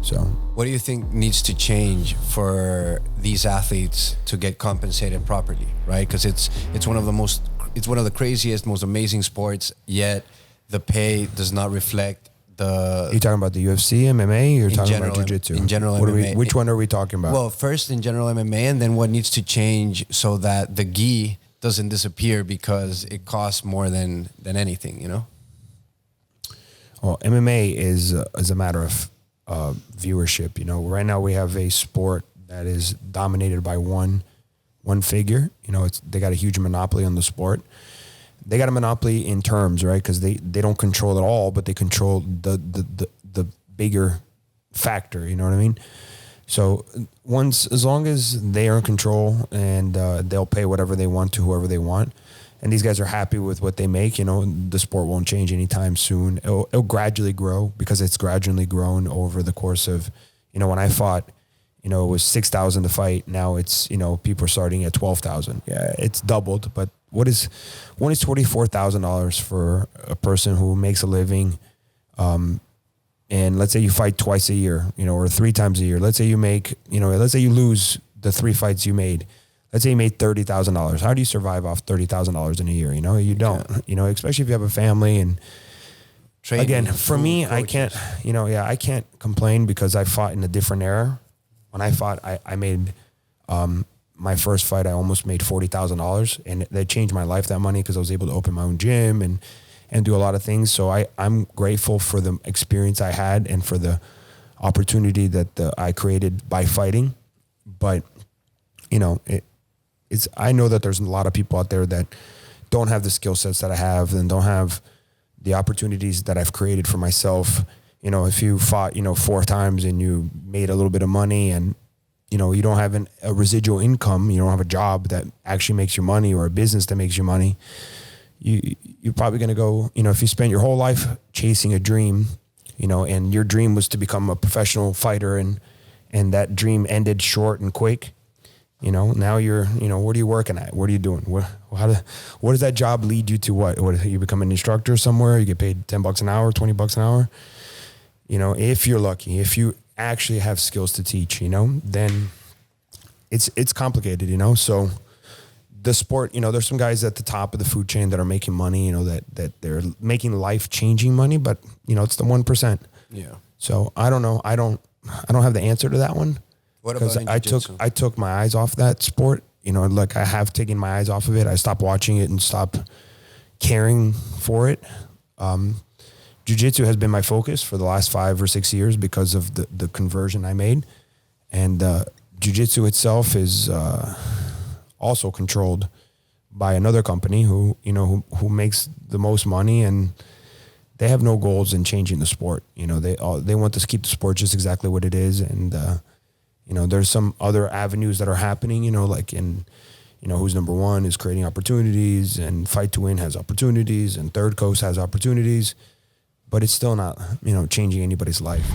So what do you think needs to change for these athletes to get compensated properly, right? Because it's one of the craziest, most amazing sports, yet the pay does not reflect the... You're talking about the UFC, MMA, or you're talking general, about jiu-jitsu? In general MMA. Which one are we talking about? Well, first in general MMA, and then what needs to change so that the gi doesn't disappear because it costs more than anything, you know? Well, MMA is a matter of viewership. You know, right now we have a sport that is dominated by one figure. You know, they got a huge monopoly on the sport. They got a monopoly in terms, right? Because they don't control it all, but they control the bigger factor. You know what I mean? So as long as they are in control and they'll pay whatever they want to whoever they want, and these guys are happy with what they make, you know, the sport won't change anytime soon. It'll gradually grow because it's gradually grown over the course of, you know, when I fought, you know, it was 6,000 to fight. Now it's, you know, people are starting at 12,000. Yeah, it's doubled. But what is $24,000 for a person who makes a living? And let's say you fight twice a year, you know, or 3 times a year. Let's say you make, you know, let's say you lose the 3 fights you made. Let's say you made $30,000. How do you survive off $30,000 in a year? You know, you don't, you know, especially if you have a family and training, again, for me, coaches. I can't, you know, I can't complain because I fought in a different era. When I fought, I made, my first fight, I almost made $40,000 and that changed my life, that money, because I was able to open my own gym and do a lot of things. So I'm grateful for the experience I had and for the opportunity that I created by fighting. But, you know, I know that there's a lot of people out there that don't have the skill sets that I have and don't have the opportunities that I've created for myself. You know, if you fought, you know, 4 times and you made a little bit of money and, you know, you don't have a residual income, you don't have a job that actually makes you money or a business that makes you money, you're probably going to go, you know, if you spent your whole life chasing a dream, you know, and your dream was to become a professional fighter and that dream ended short and quick, you know, now you're, you know, what are you working at? What are you doing? What does that job lead you to? What you become an instructor somewhere? You get paid $10 an hour, $20 an hour. You know, if you're lucky, if you actually have skills to teach, you know, then it's complicated, you know? So the sport, you know, there's some guys at the top of the food chain that are making money, you know, that they're making life-changing money, but you know, it's the 1%. Yeah. So I don't know. I don't have the answer to that one. What about in jiu-jitsu? I took my eyes off that sport. You know, like I have taken my eyes off of it. I stopped watching it and stopped caring for it. Jiu-jitsu has been my focus for the last 5 or 6 years because of the conversion I made. And jiu-jitsu itself is also controlled by another company who makes the most money, and they have no goals in changing the sport. You know, they want to keep the sport just exactly what it is. And you know, there's some other avenues that are happening, you know, like in, you know, Who's Number One is creating opportunities, and Fight to Win has opportunities, and Third Coast has opportunities, but it's still not, you know, changing anybody's life.